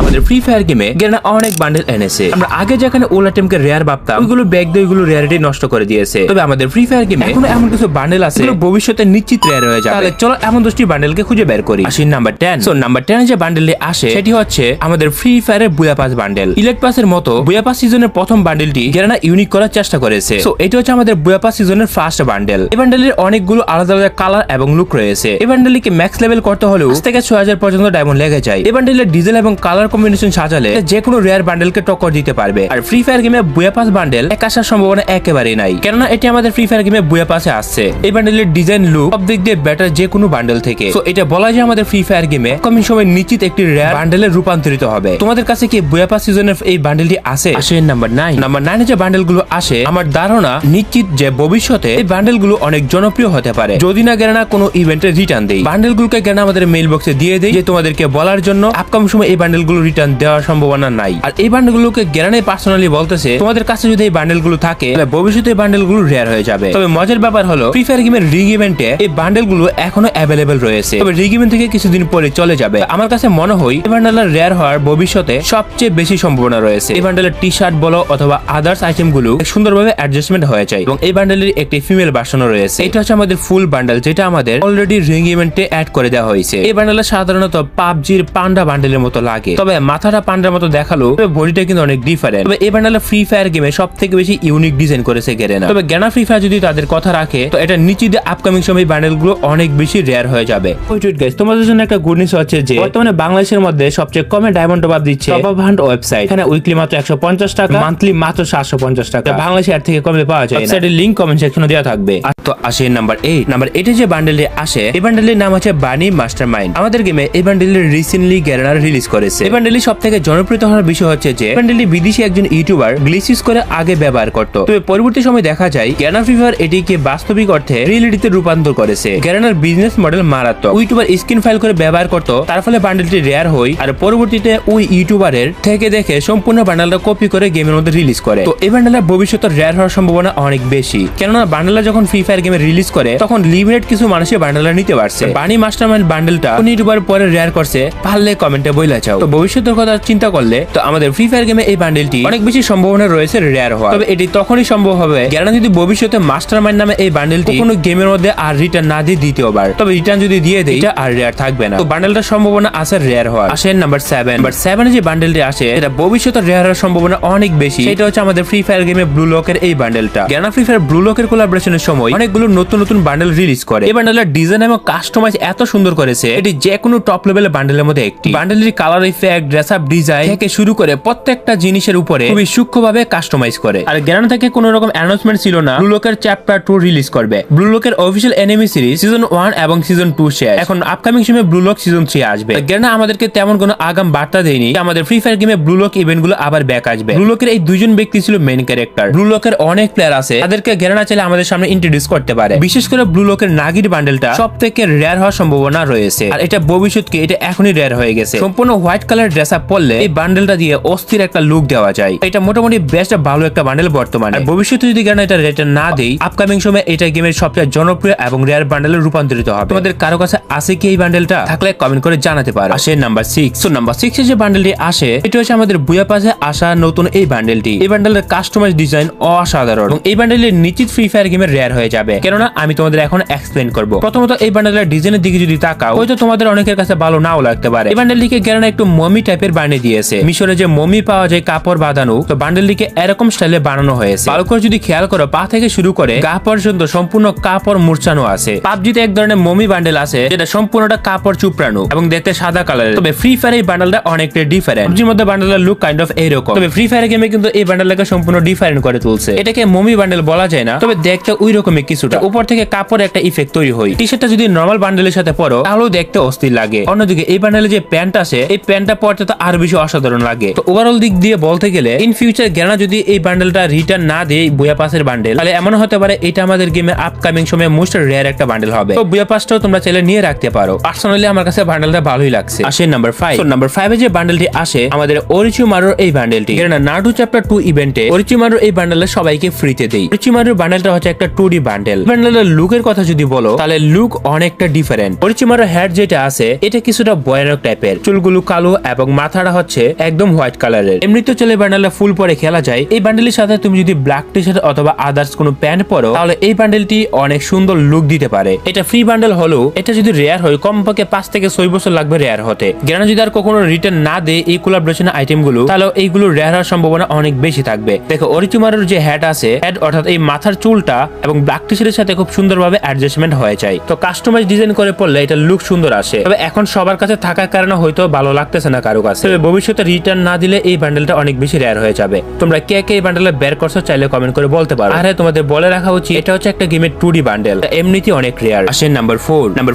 আমাদের free fire গেমে গেরানা অনেক বান্ডেল এনেছে। আমরা আগে যেখানে ওলা টিমকে রেয়ার ভাবতাম, ওইগুলো ব্যাগ দিয়ে ওইগুলো রেয়ারিটি নষ্ট করে দিয়েছে। তবে আমাদের ফ্রি ফায়ার গেমে এখনো এমন কিছু বান্ডেল আছে যেগুলো ভবিষ্যতে নিশ্চিত রেয়ার হয়ে যাবে। তাহলে চলো এমন 10টি বান্ডেলকে খুঁজে বের করি। আসি নাম্বার 10। সো নাম্বার 10 যে বান্ডেলটি আসে সেটি হচ্ছে আমাদের ফ্রি ফায়ারের বুয়া পাস বান্ডেল। ইলেট পাসের মতো বুয়া পাস সিজনের প্রথম বান্ডেলটি গেরানা ইউনিক করার চেষ্টা করেছে। সো এটা হচ্ছে আমাদের বুয়া পাস সিজনের ফার্স্ট বান্ডেল। এই বান্ডেলের অনেকগুলো আলাদা আলাদা কালার এবং লুক রয়েছে। এই বান্ডেলটিকে ম্যাক্স লেভেল করতে হলেও 5 থেকে 6000 পর্যন্ত ডায়মন্ড লেগে যায়। এই বান্ডেলের ডিজেল এবং কালার কম্বিনেশন সাজালে যে কোনো রেয়ার বান্ডেলকে টক্কর দিতে পারবে। আর ফ্রি ফায়ার গেমে বুয়া পাস বান্ডেল এক আসার সম্ভাবনা একেবারেই নাই, কেননা এটি আমাদের ফ্রি ফায়ার গেমে বুয়া পাসে আসছে। এই বান্ডেলের ডিজাইন লুক সব দিক দিয়ে বেটার যে কোনো বান্ডেল থেকে। সো এটা বলা যায় আমাদের ফ্রি ফায়ার গেমে কমিং সময় নিশ্চিত একটি রেয়ার বান্ডেলে রূপান্তরিত হবে। তোমাদের কাছে কি বুয়া পাস সিজনের এই বান্ডেলটি আছে? আসে নাম্বার 9। নাম্বার 9 যে বান্ডেলগুলো আসে আমার ধারণা নিশ্চিত যে ভবিষ্যতে এই বান্ডেলগুলো অনেক জনপ্রিয় হতে পারে যদি না গেরানা কোনো ইভেন্টে রিটার্ন দেয়। বান্ডেলগুলোকে গেরানা আমাদের মেইল বক্সে দিয়ে দেয় যে তোমাদেরকে বলার জন্য আপকামিং সময় এই বান্ডেলগুলো রিটার্ন দেওয়ার সম্ভাবনা নাই। আর এই বান্ডেলগুলোকে গেরানাই পার্সোনালি বলতেছে তোমাদের কাছে যদি এই বান্ডেলগুলো থাকে তাহলে ভবিষ্যতে এই বান্ডেলগুলো রেয়ার হয়ে যাবে। তবে মজার ব্যাপার হলো ফ্রি ফায়ার গেমের রিগ ইভেন্টে এই বান্ডেলগুলো এখনো অ্যাভেলেবেল রয়েছে। তবে রিগ ইভেন্ট থেকে কিছুদিন পরে চলে যাবে। আমার কাছে মনে হয় এই বান্ডেলের রেয়ার হওয়ার ভবিষ্যতে সবচেয়ে বেশি সম্ভাবনা রয়েছে। এই বান্ডেলের টি শার্ট বলো অথবা আদার্স আইটেম গুলো সুন্দরভাবে অ্যাডজাস্টমেন্ট হয়ে যায় এবং এই বান্ডেলের একটি ফিমেল ভার্সনও রয়েছে। এটা হচ্ছে আমাদের ফুল বান্ডেল যেটা আমাদের অলরেডি রিং ইভেন্টে অ্যাড করে দেওয়া হয়েছে। এই বান্ডেলটা সাধারণত পাবজির পান্ডা বান্ডেলের মতো লাগে, তবে মাথাটা পান্ডার মতো দেখালো, তবে বডিটা কিন্তু অনেক ডিফারেন্ট। তবে এই বান্ডেলটা ফ্রি ফায়ার গেমে সব থেকে বেশি ইউনিক ডিজাইন করেছে গেরানা। তবে গেরানা ফ্রি ফায়ার যদি তাদের কথা রাখে তো এটা নিশ্চিত আপকামিং সময় বান্ডেল গুলো অনেক বেশি রেয়ার হয়ে যাবে। ওয়েট গাইস, তোমাদের জন্য একটা গুড নিউজ হচ্ছে যে বর্তমানে বাংলাদেশের মধ্যে সবচেয়ে কমে ডায়মন্ড টপ আপ দিচ্ছে টপ আপ হান্ট ওয়েবসাইট। এখানে উইকলি মাত্র 150 টাকা, মান্থলি মাত্র 750 টাকা। বাংলাদেশে এর থেকে কমে পাওয়া যায় না। ওয়েবসাইটের লিংক কমেন্ট সেকশনে দেওয়া থাকবে। আর তো আসে নাম্বার 8। নাম্বার 8 যে বান্ডেলটি আসে এই বান্ডেলের নাম হচ্ছে বানি মাস্টারমাইন্ড। আমাদের গেমে এই বান্ডেলের রিসেন্টলি গেরানা রিলিজ করেছে। এই বান্ডেলটি সবথেকে জনপ্রিয় হওয়ার বিষয় হচ্ছে যে বান্ডেলটি বিদেশি একজন ইউটিউবার গ্লিচ ইউজ করে আগে ব্যবহার করত। তবে পরবর্তী সময় দেখা যায় গেরানা ফ্রি ফায়ার এটিকে বাস্তবিক অর্থে রিয়েলিটিতে রূপান্তর করেছে। গেরানার বিজনেস মডেল মারাত্মক। ইউটিউবার স্ক্রিন ফাইল করে ব্যবহার করত, তার ফলে বান্ডেলটি রেয়ার হয় আর পরবর্তীতে ওই ইউটিউবারের থেকে দেখে সম্পূর্ণ বান্ডেলটা কপি করে গেমের মধ্যে রিলিজ করে। তো এই বান্ডেলের ভবিষ্যতে রেয়ার হওয়ার সম্ভাবনা অনেক বেশি, কেননা বান্ডেলটা যখন ফ্রি ফায়ার গেমে রিলিজ করে তখন লিমিটেড কিছু মানুষের বান্ডেলটা নিতে পারছে। বানি মাস্টারমাইন্ড বান্ডেলটা কোন ইউটিউবার পরে রেয়ার করছে পারলে কমেন্টে বইলা চাও। তো ভবিষ্যতের কথা চিন্তা করলে তো আমাদের ফ্রি ফায়ার গেমে এই বান্ডেলটি অনেক বেশি সম্ভাবনা রয়েছে রেয়ার হওয়া। তবে এটি তখনই সম্ভব হবে গেরানা যদি ভবিষ্যতে মাস্টারমাইন্ড নামে এই বান্ডেলটি কোনো গেমের মধ্যে আর রিটার্ন না দিয়ে দ্বিতীয়বার, তবে রিটার্ন যদি দিয়ে দেয় এটা আর রেয়ার থাকবে না। তো বান্ডেলটার সম্ভাবনা আছে রেয়ার হওয়ার। আসেন নাম্বার 7। নাম্বার 7 যে বান্ডেলটি আসে এটা ভবিষ্যতে রেয়ার হওয়ার সম্ভাবনা অনেক বেশি। সেটা হচ্ছে আমাদের ফ্রি ফায়ার গেমে ব্লু লকের এই বান্ডেলটা। গেরানা ফ্রি ফায়ার ব্লু লকের কোলাবোরেশনের সময় অনেকগুলো নতুন নতুন বান্ডেল রিলিজ করে। এই বান্ডেলের ডিজাইন এবং কাস্টমাইজ এত সুন্দর করেছে এটি যে কোনো টপ লেভেলের বান্ডেলের মধ্যে একটি। বান্ডেলের colour effect, dress up design থেকে শুরু করে প্রত্যেকটা জিনিসের উপরে খুবই সূক্ষ্মভাবে কাস্টমাইজ করে। আর গেরানা থেকে কোনো রকম অ্যানাউন্সমেন্ট ছিল না ব্লু লকের চ্যাপ্টার 2 রিলিজ করবে। ব্লু লকের অফিশিয়াল এনিমি সিরিজ সিজন 1 এবং সিজন 2 শেষ। এখন আপকামিং সময়ে ব্লু লক সিজন 3 আসবে। গেরানা আমাদেরকে তেমন কোনো আগাম বার্তা দেয়নি আমাদের ফ্রি ফায়ার গেমে ব্লু লক ইভেন্ট গুলো আবার ব্যাক আসবে। ব্লু লকের এই দুইজন ব্যক্তি ছিল মেইন ক্যারেক্টার। ব্লু লকের অনেক প্লেয়ার আছে, তাদেরকে গেরানা চাইলে আমাদের সামনে ইন্ট্রোডিউস করতে পারে। বিশেষ করে ব্লু লকের নাগির বান্ডেলটা সব থেকে রেয়ার হওয়ার সম্ভাবনা রয়েছে আর এটা ভবিষ্যৎকে এটা এখনই রেয়ার হয়ে গেছে। সম্পূর্ণ হোয়াইট কালার ড্রেস আপ পরলে এই বান্ডেলটা দিয়ে অস্থির একটা লুক দেওয়া যায়। এটা মোটামুটি বেস্ট ভালো একটা বান্ডেল বর্তমানে। ভবিষ্যতে যদি গেরানা এটা রিটার্ন না দেয় আপকামিং সময় এটা গেমের সবচেয়ে জনপ্রিয় এবং রেয়ার বান্ডেলে রূপান্তরিত হবে। তোমাদের কারো কাছে আছে কি এই বান্ডেলটা? থাকলে কমেন্ট করে জানাতে পারো। আসে নাম্বার 6। সো নাম্বার 6 যে বান্ডেলটি আসে এটা হচ্ছে আমাদের বুয়া পাসে আসা নতুন এই বান্ডেলটি। এই বান্ডেলের কাস্টমাইজ ডিজাইন অসাধারণ এবং এই বান্ডেলের নিশ্চিত ফ্রি ফায়ার গেমের রেয়ার হয়ে যাবে, কেননা আমি তোমাদের এখন এক্সপ্লেন করব। প্রথমত এই বান্ডেলের ডিজাইনের দিকে যদি তাকাও হয়তো তোমাদের অনেকের কাছে ভালো নাও লাগতে পারে। এই বান্ডেলটিকে গেরানা একটু মমি টাইপের বানিয়ে দিয়েছে। মিশরে যে মমি পাওয়া যায় কাপড় বাঁধানো, তো বান্ডেলটিকে এরকম স্টাইলে বানানো হয়েছে। ভালো করে যদি খেয়াল করো পা থেকে শুরু করে গা পর্যন্ত সম্পূর্ণ কাপড় মূর্ছানো আছে। পাবজিতে এক ধরনের মমি বান্ডেল আছে যেটা সম্পূর্ণটা কাপড় চুপড়ানো এবং দেখতে সাদা কালারের। তবে ফ্রি ফায়ার এই বান্ডেলটা অনেকটা ডিফারেন্ট। পাবজির মধ্যে বান্ডেলের লুক কাইন্ড অফ এইরকম, তবে ফ্রি ফায়ার গেমে কিন্তু এই বান্ডেলটাকে সম্পূর্ণ ডিফারেন্ট করে তুলছে। এটাকে মমি বান্ডেল বলা যায় না, তবে দেখতে ওই রকমই কিছুটা। উপর থেকে কাপড় একটা ইফেক্ট তৈরি হয়। টি শার্টটা যদি নরমাল বান্ডেলের সাথে পরো তাহলেও দেখতে অস্থির লাগে। অন্যদিকে এই বান্ডেলে যে প্যান্ট আছে এই প্যান্টটা পরতে তো আরো বেশি অসাধারণ লাগে। তো ওভারঅল দিক দিয়ে বলতে গেলে ইন ফিউচার গেরানা যদি এই বান্ডেলটা রিটার্ন না দেয় বুয়া পাসের বান্ডেল, তাহলে এমন হতে পারে এটা আমাদের গেমে আপকামিং সময়ে মোস্ট রেয়ার একটা বান্ডেল হবে। তো বুয়া পাসটাও তোমরা চাইলে নিয়ে রাখতে পারো। পার্সোনালি আমার কাছে বান্ডেলটা ভালোই লাগছে। আসে নাম্বার 5। তো নাম্বার 5 যে বান্ডেলটি আসে আমাদের ওরিচিমারুর এই বান্ডেলটি। গেরানা নারুটো চ্যাপ্টার 2 ইভেন্টে ওরিচিমারুর এই বান্ডেলটা সবাইকে ফ্রিতে দেয়। ওরিচিমারুর বান্ডেলটা হচ্ছে একটা 2D বান্ডেল। বান্ডেলের লুকের কথা যদি বলো তাহলে লুক অনেকটা ডিফারেন্ট। ওরিচিমারুর হেড যেটা আছে এটা কিছুটা ভয়ানক টাইপের, চুলগুলো কালো এবং এবং মাথাটা হচ্ছে একদম হোয়াইট কালারের। এমনিতে চলে বান্ডেলটা ফুল পরে খেলা যায়। এই বান্ডেলের সাথে তুমি যদি ব্ল্যাক টি শার্ট অথবা আদার্স কোনো প্যান্ট পরো তাহলে এই বান্ডেলটি অনেক সুন্দর লুক দিতে পারে। এটা ফ্রি বান্ডেল হলেও এটা যদি রেয়ার হয় কমপক্ষে 5 থেকে 6 বছর লাগবে রেয়ার হতে। গ্যারান্টি যদি আর কখনো রিটার্ন না দেয় এই কোলাবরেশনের আইটেম গুলো তাহলে এইগুলো রেয়ার হওয়ার সম্ভাবনা অনেক বেশি থাকবে। দেখো অরিচিমারুর যে হেড আছে, হেড অর্থাৎ এই মাথার চুলটা এবং ব্ল্যাক টি শার্টের সাথে খুব সুন্দরভাবে অ্যাডজাস্টমেন্ট হয়ে যায়। তো কাস্টমাইজ ডিজাইন করে পড়লে এটা লুক সুন্দর আসে। তবে এখন সবার কাছে থাকার কারণে হয়তো ভালো লাগতেছে না কারো কাছে। তবে ভবিষ্যতে রিটার্ন না দিলে এই বান্ডেলটা অনেক বেশি রেয়ার হয়ে যাবে। তোমরা কে কে এই বান্ডেলে বের করছো চাইলে কমেন্ট করে বলতে পারো। আর তোমাদের বলে রাখা উচিত এটা হচ্ছে একটা গেমের 2D বান্ডেল, এমনিতেই অনেক রেয়ার। আসে নাম্বার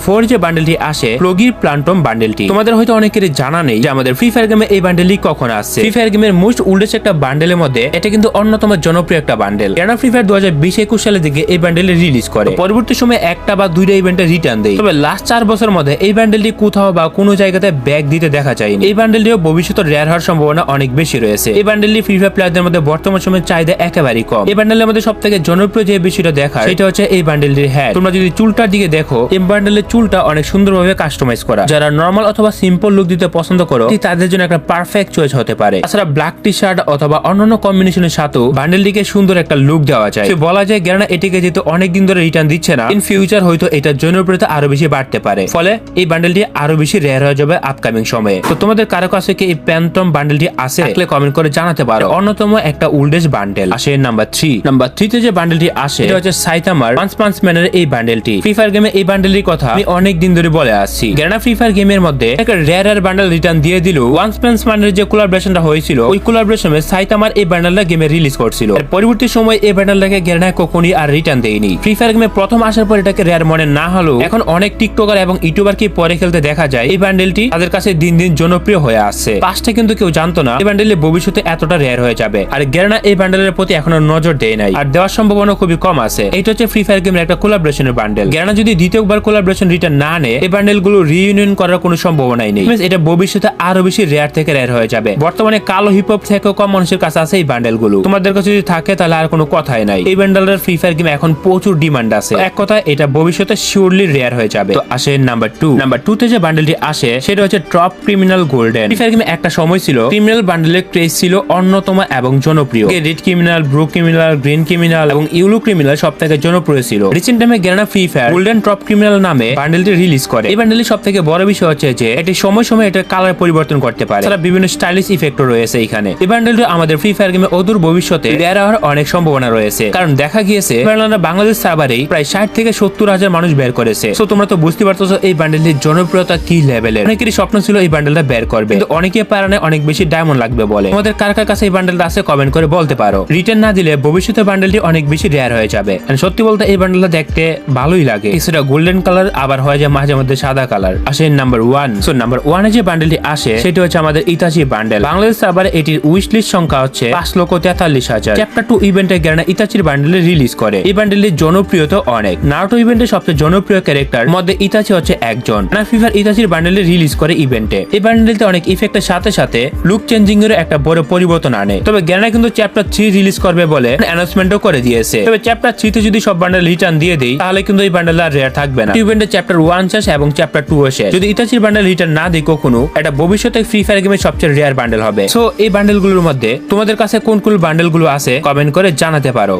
4 যে বান্ডেলটি আসে ফ্লগি প্লান্টম বান্ডেলটি। তোমাদের হয়তো অনেকেরই জানা নেই যে আমাদের ফ্রি ফায়ার গেমে এই বান্ডেলটি কখন আসছে। ফ্রি ফায়ার গেমের মোস্ট ওল্ডেস্ট একটা বান্ডেলের মধ্যে এটা কিন্তু অন্যতম জনপ্রিয় একটা বান্ডেল। কেননা ফ্রি ফায়ার 2020-21 সালের দিকে এই বান্ডেল রিলিজ করে, পরবর্তী সময় একটা বা দুইটা ইভেন্টে রিটার্ন দেয়। তবে লাস্ট 4 বছরের মধ্যে এই বান্ডেলটি কোথাও বা কোনো জায়গাতে ব্যাক দিতে দেখা যায়নি। এই বান্ডেলটিও ভবিষ্যতে রেয়ার হওয়ার সম্ভাবনা অনেক বেশি রয়েছে। এই বান্ডেলটি ফ্রি ফায়ার প্লেয়ারদের মধ্যে বর্তমান সময়ে চাহিদা একেবারেই কম। এই বান্ডেলের মধ্যে সবথেকে জনপ্রিয় যে বিষয়টা দেখায় সেটা হচ্ছে এই বান্ডেলটির হেড। তোমরা যদি চুলটার দিকে দেখো এই বান্ডেলের চুলটা অনেক সুন্দরভাবে কাস্টমাইজ করা। যারা নরমাল অথবা সিম্পল লুক দিতে পছন্দ করো তাদের জন্য একটা পারফেক্ট চয়েস হতে পারে। তাছাড়া ব্ল্যাক টি শার্ট অথবা অন্যান্য কম্বিনেশনের সাথেও বান্ডেলটিকে সুন্দর একটা লুক দেওয়া যায়। বলা যায় গ্যারানা এটিকে যেহেতু অনেকদিন ধরে রিটার্ন দিচ্ছে না, ইন ফিউচার হয়তো এটার জনপ্রিয়তা আরো বেশি বাড়তে পারে। ফলে এই বান্ডেলটি আরো বেশি রেয়ার হয়ে যাবে আপকামিং সময়ে। তো তোমাদের কারো কাছে কি এই প্যান্টম বান্ডেলটি আছে থাকলে কমেন্ট করে জানাতে পারো। অন্যতম একটা ওল্ডেস্ট বান্ডেল। আসে নাম্বার 3 তে যে বান্ডেলটি আসে এটা হচ্ছে সাইতামার পাঁচ ম্যানের এই বান্ডেলটি। ফ্রি ফায়ার গেমে এই বান্ডেলটির কথা আমি অনেক দিন ধরে বলে আসছি। গ্যারানা ফ্রি ফায়ার গেমের মধ্যে একটা রেয়ার বান্ডেল রিটার্ন দিয়ে দিল। ওয়ান্স ম্যানের যে কোলাবরেশনটা হয়েছিল ওই কোলাবরেশনে সাইতামার এই বান্ডেলটা গেমে রিলিজ করছিল। পরবর্তী সময় এই বান্ডেলটাকে গ্যারানা কখনই আর রিটার্ন দেয়নি। ফ্রি ফায়ার গেমে প্রথম আসার পর এটাকে রেয়ার মনে না হলেও এখন অনেক টিকটকার এবং ইউটিউবারকে পরে খেলতে দেখা যায়। এই বান্ডেলটি তাদের কাছে দিন দিন জনপ্রিয় হয়ে আসছে। পাঁচটা কিন্তু কেউ জানতো না এই বান্ডেলের ভবিষ্যতে এতটা রেয়ার হয়ে যাবে। আর গ্যারানা এই বান্ডেলের প্রতি এখনো নজর দেয় নাই, আর দেওয়ার সম্ভাবনা খুবই কম আছে। এটা হচ্ছে ফ্রি ফায়ার গেমের একটা কোলাবরেশনের বান্ডেল। গ্যারানা যদি দ্বিতীয়বার কোলাবরেশন রিটার্ন না নেয় এই বান্ডেল গুলো রিইউনিয়ন করার কোনো সম্ভাবনাই নেই। এটা ভবিষ্যতে আরো বেশি রেয়ার থেকে রেয়ার হয়ে যাবে। বর্তমানে কালো হিপ হপ থেকেও কম মানুষের কাছে আছে এই বান্ডেল গুলো। তোমাদের কাছে যদি থাকে তাহলে আর কোনো কথাই নাই। এই বান্ডেলের ফ্রি ফায়ার গেমে এখন প্রচুর ডিমান্ড আছে। এক কথা এটা ভবিষ্যতে শিওরলি রেয়ার হয়ে যাবে। তো আসে নাম্বার 2 তে যে বান্ডেলটি আসে সেটা হচ্ছে top criminal golden. Free fire গেমে একটা সময় ছিল ক্রিমিনাল বান্ডেলের ক্রেজ ছিল অন্যতম এবং জনপ্রিয়। Red criminal, blue criminal, green criminal এবং ইউলো ক্রিমিনাল সবথেকে জনপ্রিয় ছিল। রিসেন্ট টাইমে Garena free fire golden top criminal নামে বান্ডেলটি রিলিজ করে। এই বান্ডেলের সবথেকে বড় বিষয় হচ্ছে যে এটি সময় সময় এটা কালার পরিবর্তন করতে পারে। তারা বিভিন্ন স্টাইলিশ ইফেক্টও রয়েছে এখানে। এই বান্ডেলটি আমাদের ফ্রি ফায়ার গেমে অদূর ভবিষ্যতে রেয়ার হওয়ার অনেক সম্ভাবনা রয়েছে। কারণ দেখা গিয়েছে বাংলাদেশ সার্ভারেই প্রায় 60 থেকে 70 হাজার মানুষ বের করেছে। তো তোমরা তো বুঝতে পারতেছো এই বান্ডেলটির জনপ্রিয়তা কি লেভেলের। অনেকেরই স্বপ্ন ছিল এই বান্ডেলটা বের করবে, কিন্তু অনেকে পারে না, অনেক বেশি ডায়মন্ড লাগবে বলে। তোমাদের কার কার কাছে এই বান্ডেলটা আছে কমেন্ট করে বলতে পারো। রিটার্ন না দিলে ভবিষ্যতে বান্ডেলটি অনেক বেশি রেয়ার হয়ে যাবে। সত্যি বলতে এই বান্ডেলটা দেখতে ভালোই লাগে। কিছুটা গোল্ডেন কালার আবার হয়ে যায় মাঝে মধ্যে সাদা কালার। আসে নাম্বার 1 যে বান্ডেলটি আসে সেটা হচ্ছে আমাদের ইতাচি বান্ডেল। বাংলাদেশ সার্ভারে এটির উইশ লিস্ট সংখ্যা হচ্ছে 5,43,000। চ্যাপ্টার 2 ইভেন্টে গ্যারানা ইতাচির বান্ডেল রিলিজ করে। এই বান্ডেলটির জনপ্রিয়তা অনেক। নারুটো ইভেন্টে সবচেয়ে জনপ্রিয় ক্যারেক্টার মধ্যে ইতাচি হচ্ছে একজন। ফ্রি ফায়ার ইতাচির বান্ডেল রিলিজ করে ইভেন্টে। এই বান্ডেলতে অনেক ইফেক্টের সাথে সাথে লুক চেঞ্জিং এর একটা বড় পরিবর্তন আনে। তবে গ্যারানা কিন্তু চ্যাপ্টার 3 রিলিজ করবে বলে অ্যানাউন্সমেন্টও করে দিয়েছে। তবে চ্যাপ্টার 3 তে যদি সব বান্ডেল রিটার্ন দিয়ে দেই তাহলে কিন্তু এই বান্ডেল আর রেয়ার থাকবে না। ইভেন্টে চ্যাপ্টার 1 শেষ এবং চ্যাপ্টার 2 শেষ। যদি ইতাচির বান্ডেল রিটার্ন না দেই কখনো, এটা ভবিষ্যতে ফ্রি ফায়ার গেমের সবচেয়ে রেয়ার বান্ডেল হবে। সো এই বান্ডেলগুলোর মধ্যে তোমাদের কাছে কোন কোন বান্ডেলগুলো আছে কমেন্ট করে জানাতে পারো।